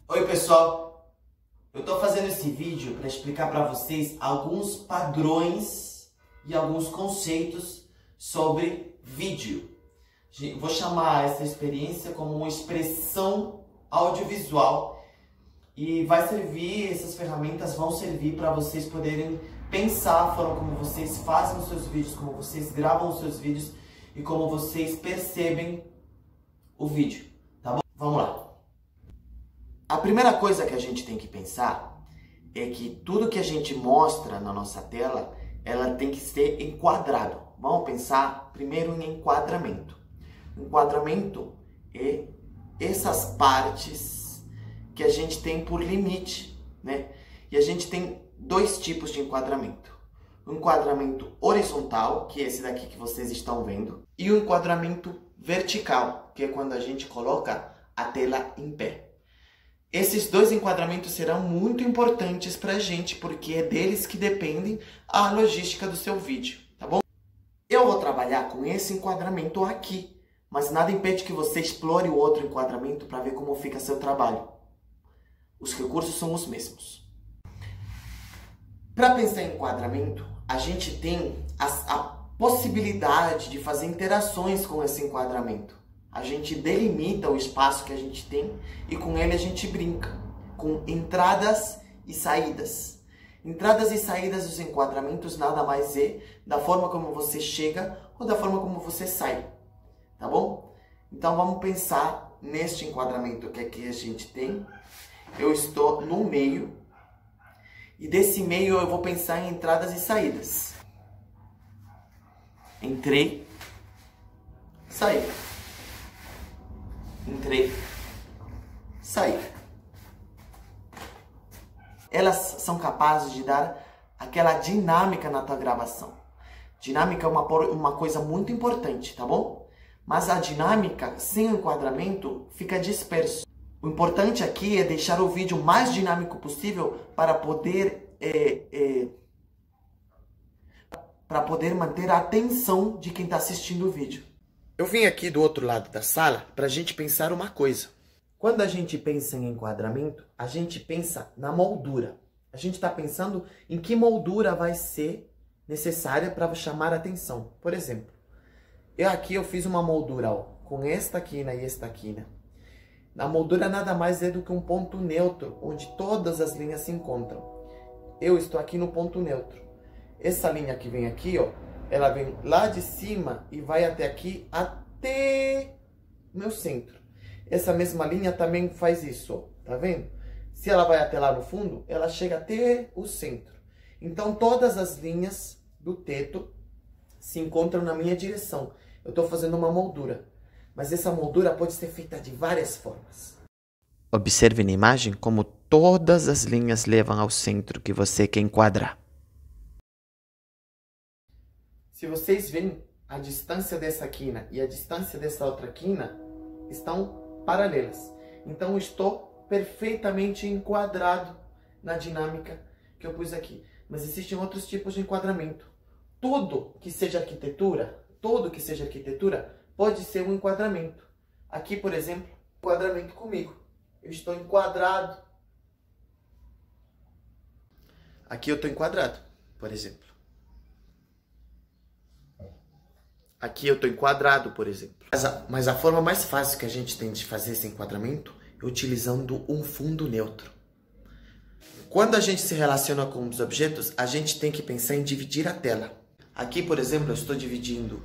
Oi pessoal, eu tô fazendo esse vídeo para explicar para vocês alguns padrões e alguns conceitos sobre vídeo. Vou chamar essa experiência como uma expressão audiovisual e essas ferramentas vão servir para vocês poderem pensar a forma como vocês fazem os seus vídeos, como vocês gravam os seus vídeos e como vocês percebem o vídeo, tá bom? Vamos lá. A primeira coisa que a gente tem que pensar é que tudo que a gente mostra na nossa tela, ela tem que ser enquadrado. Vamos pensar primeiro em enquadramento. Enquadramento é essas partes que a gente tem por limite, né? E a gente tem dois tipos de enquadramento. O enquadramento horizontal, que é esse daqui que vocês estão vendo, e o enquadramento vertical, que é quando a gente coloca a tela em pé. Esses dois enquadramentos serão muito importantes para a gente, porque é deles que depende a logística do seu vídeo, tá bom? Eu vou trabalhar com esse enquadramento aqui, mas nada impede que você explore o outro enquadramento para ver como fica seu trabalho. Os recursos são os mesmos. Para pensar em enquadramento, a gente tem a possibilidade de fazer interações com esse enquadramento. A gente delimita o espaço que a gente tem e com ele a gente brinca, com entradas e saídas. Entradas e saídas dos enquadramentos nada mais é da forma como você chega ou da forma como você sai, tá bom? Então vamos pensar neste enquadramento que aqui a gente tem. Eu estou no meio e desse meio eu vou pensar em entradas e saídas. Entrei, saí. Entrei, saí. Elas são capazes de dar aquela dinâmica na tua gravação. Dinâmica é uma coisa muito importante, tá bom? Mas a dinâmica sem o enquadramento fica disperso. O importante aqui é deixar o vídeo o mais dinâmico possível para poder manter a atenção de quem está assistindo o vídeo. Eu vim aqui do outro lado da sala para a gente pensar uma coisa. Quando a gente pensa em enquadramento, a gente pensa na moldura. A gente está pensando em que moldura vai ser necessária para chamar a atenção. Por exemplo, eu fiz uma moldura com esta quina e esta quina. A moldura nada mais é do que um ponto neutro, onde todas as linhas se encontram. Eu estou aqui no ponto neutro. Essa linha que vem aqui, ó, ela vem lá de cima e vai até aqui, até o meu centro. Essa mesma linha também faz isso, ó, tá vendo? Se ela vai até lá no fundo, ela chega até o centro. Então, todas as linhas do teto se encontram na minha direção. Eu estou fazendo uma moldura, mas essa moldura pode ser feita de várias formas. Observe na imagem como todas as linhas levam ao centro que você quer enquadrar. Se vocês veem, a distância dessa quina e a distância dessa outra quina estão paralelas. Então, eu estou perfeitamente enquadrado na dinâmica que eu pus aqui. Mas existem outros tipos de enquadramento. Tudo que seja arquitetura pode ser um enquadramento. Aqui, por exemplo, enquadramento comigo. Eu estou enquadrado. Aqui eu estou enquadrado, por exemplo. Aqui eu estou enquadrado, por exemplo. Mas a forma mais fácil que a gente tem de fazer esse enquadramento é utilizando um fundo neutro. Quando a gente se relaciona com os objetos, a gente tem que pensar em dividir a tela. Aqui, por exemplo, eu estou dividindo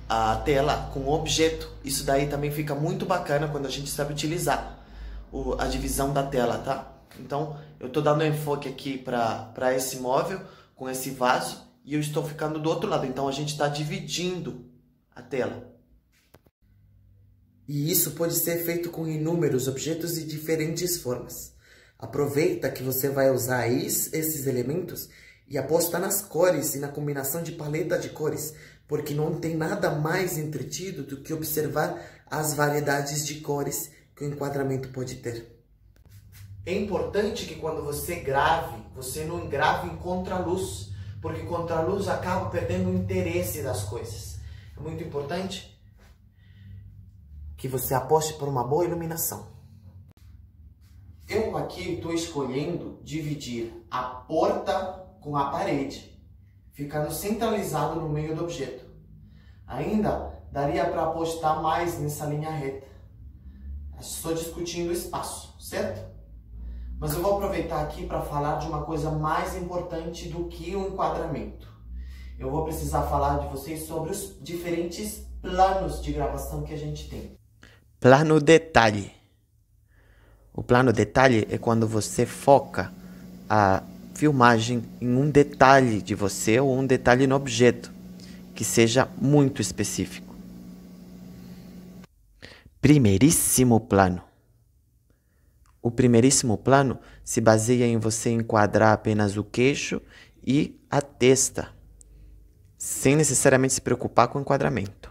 a tela com o objeto. Isso daí também fica muito bacana quando a gente sabe utilizar a divisão da tela, tá? Então, eu estou dando enfoque aqui para esse móvel com esse vaso. E eu estou ficando do outro lado, então a gente está dividindo a tela. E isso pode ser feito com inúmeros objetos de diferentes formas. Aproveita que você vai usar esses elementos e aposta nas cores e na combinação de paleta de cores, porque não tem nada mais entretido do que observar as variedades de cores que o enquadramento pode ter. É importante que quando você grave, você não grave em contraluz, porque contraluz acaba perdendo o interesse das coisas. É muito importante que você aposte por uma boa iluminação. Eu aqui estou escolhendo dividir a porta com a parede, ficando centralizado no meio do objeto. Ainda daria para apostar mais nessa linha reta. Estou discutindo o espaço, certo? Mas eu vou aproveitar aqui para falar de uma coisa mais importante do que o enquadramento. Eu vou precisar falar de vocês sobre os diferentes planos de gravação que a gente tem. Plano detalhe. O plano detalhe é quando você foca a filmagem em um detalhe de você ou um detalhe no objeto, que seja muito específico. Primeiríssimo plano. O primeiríssimo plano se baseia em você enquadrar apenas o queixo e a testa, sem necessariamente se preocupar com o enquadramento.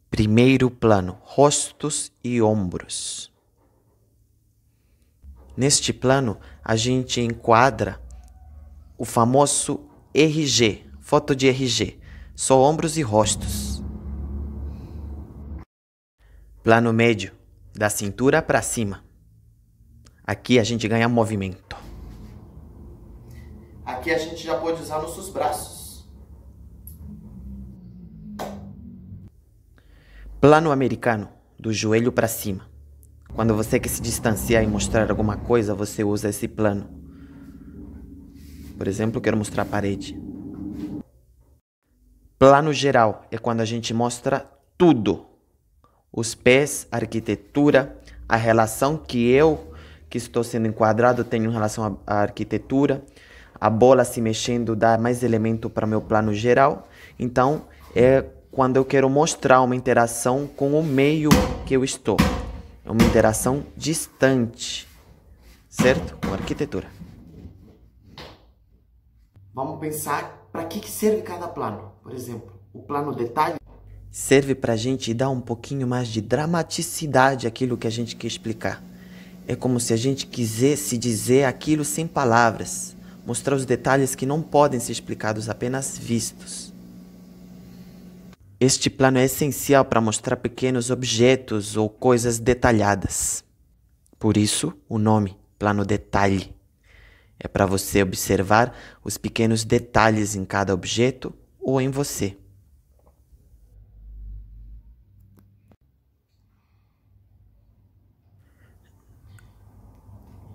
Primeiro plano, rostos e ombros. Neste plano, a gente enquadra o famoso RG, foto de RG, só ombros e rostos. Plano médio, da cintura para cima. Aqui a gente ganha movimento. Aqui a gente já pode usar nossos braços. Plano americano, do joelho para cima. Quando você quer se distanciar e mostrar alguma coisa, você usa esse plano. Por exemplo, eu quero mostrar a parede. Plano geral é quando a gente mostra tudo. Os pés, a arquitetura, a relação que eu, que estou sendo enquadrado, tenho em relação à arquitetura. A bola se mexendo dá mais elemento para o meu plano geral. Então, é quando eu quero mostrar uma interação com o meio que eu estou. É uma interação distante, certo? Com a arquitetura. Vamos pensar para que serve cada plano. Por exemplo, o plano detalhe serve para a gente dar um pouquinho mais de dramaticidade àquilo que a gente quer explicar. É como se a gente quisesse dizer aquilo sem palavras, mostrar os detalhes que não podem ser explicados, apenas vistos. Este plano é essencial para mostrar pequenos objetos ou coisas detalhadas. Por isso, o nome, plano detalhe. É para você observar os pequenos detalhes em cada objeto ou em você.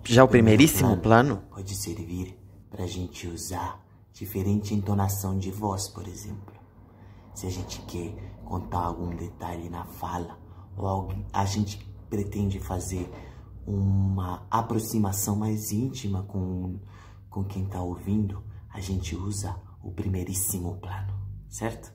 Já o primeiríssimo plano pode servir para a gente usar diferente entonação de voz, por exemplo. Se a gente quer contar algum detalhe na fala, ou a gente pretende fazer uma aproximação mais íntima com quem está ouvindo, a gente usa o primeiríssimo plano, certo?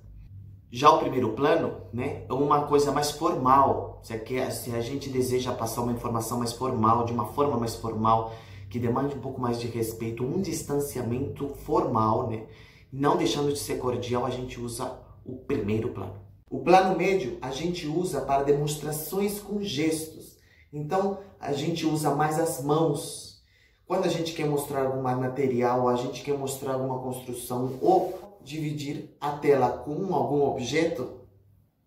Já o primeiro plano, né, é uma coisa mais formal. Se a gente deseja passar uma informação mais formal, de uma forma mais formal, que demande um pouco mais de respeito, um distanciamento formal, né, não deixando de ser cordial, a gente usa o primeiro plano. O plano médio a gente usa para demonstrações com gestos. Então, a gente usa mais as mãos. Quando a gente quer mostrar algum material, a gente quer mostrar alguma construção ou dividir a tela com algum objeto,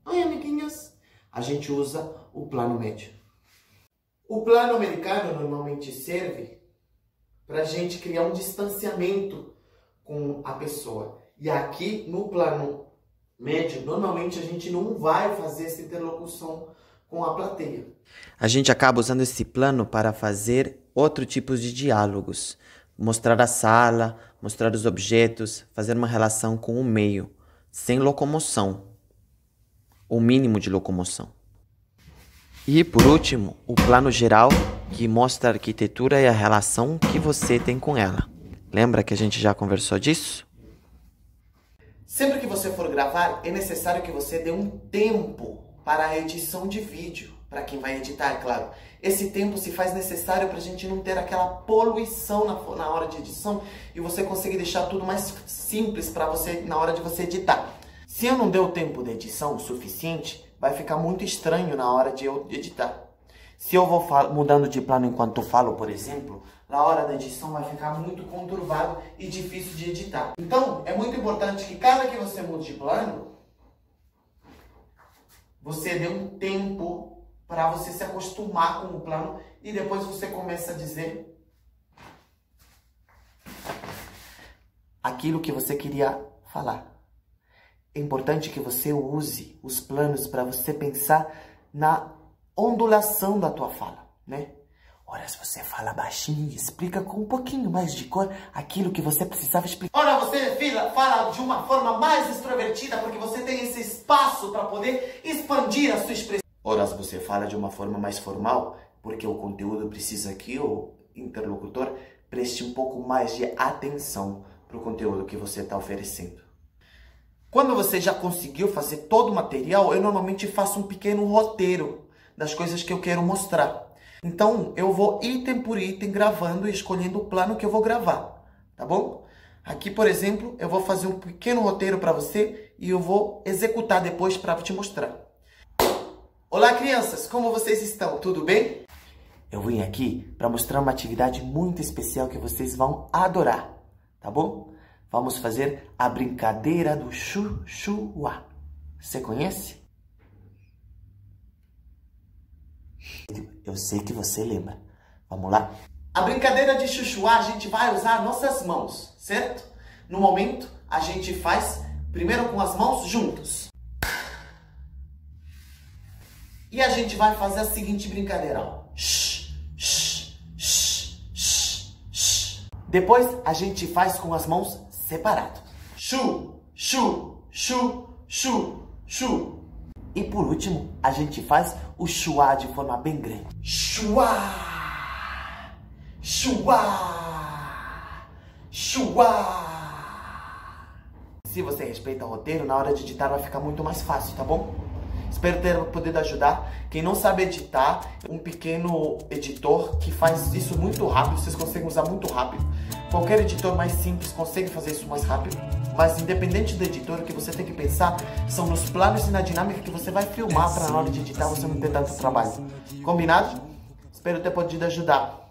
oi amiguinhos, a gente usa o plano médio. O plano americano normalmente serve para a gente criar um distanciamento com a pessoa. E aqui no plano médio, normalmente a gente não vai fazer essa interlocução com a plateia. A gente acaba usando esse plano para fazer outro tipo de diálogos. Mostrar a sala, mostrar os objetos, fazer uma relação com o meio, sem locomoção. O mínimo de locomoção. E, por último, o plano geral, que mostra a arquitetura e a relação que você tem com ela. Lembra que a gente já conversou disso? Sempre que você for gravar, é necessário que você dê um tempo para a edição de vídeo. Para quem vai editar, é claro. Esse tempo se faz necessário para a gente não ter aquela poluição na hora de edição e você conseguir deixar tudo mais simples para você na hora de você editar. Se eu não der o tempo de edição o suficiente, vai ficar muito estranho na hora de eu editar. Se eu vou mudando de plano enquanto eu falo, por exemplo, na hora da edição vai ficar muito conturbado e difícil de editar. Então, é muito importante que cada que você mude de plano, você dê um tempo para você se acostumar com o plano e depois você começa a dizer aquilo que você queria falar. É importante que você use os planos para você pensar na ondulação da tua fala, né? Ora, se você fala baixinho, explica com um pouquinho mais de cor aquilo que você precisava explicar. Ora, você fala de uma forma mais extrovertida porque você tem esse espaço para poder expandir a sua expressão. Ora, se você fala de uma forma mais formal, porque o conteúdo precisa que o interlocutor preste um pouco mais de atenção para o conteúdo que você está oferecendo. Quando você já conseguiu fazer todo o material, eu normalmente faço um pequeno roteiro das coisas que eu quero mostrar. Então, eu vou item por item gravando e escolhendo o plano que eu vou gravar, tá bom? Aqui, por exemplo, eu vou fazer um pequeno roteiro para você e eu vou executar depois para te mostrar. Olá, crianças! Como vocês estão? Tudo bem? Eu vim aqui para mostrar uma atividade muito especial que vocês vão adorar, tá bom? Vamos fazer a brincadeira do chuchuá. Você conhece? Eu sei que você lembra. Vamos lá? A brincadeira de chuchuá, a gente vai usar nossas mãos, certo? No momento, a gente faz primeiro com as mãos juntos. E a gente vai fazer a seguinte brincadeira, ó. Depois, a gente faz com as mãos separadas. Chu, chu, chu, chu, chu. E por último, a gente faz o chuá de forma bem grande. Chuá! Chuá! Chuá! Se você respeita o roteiro, na hora de editar vai ficar muito mais fácil, tá bom? Espero ter podido ajudar. Quem não sabe editar, um pequeno editor que faz isso muito rápido, vocês conseguem usar muito rápido. Qualquer editor mais simples consegue fazer isso mais rápido. Mas independente do editor, o que você tem que pensar são nos planos e na dinâmica que você vai filmar para na hora de editar você não ter tanto trabalho. Combinado? Espero ter podido ajudar.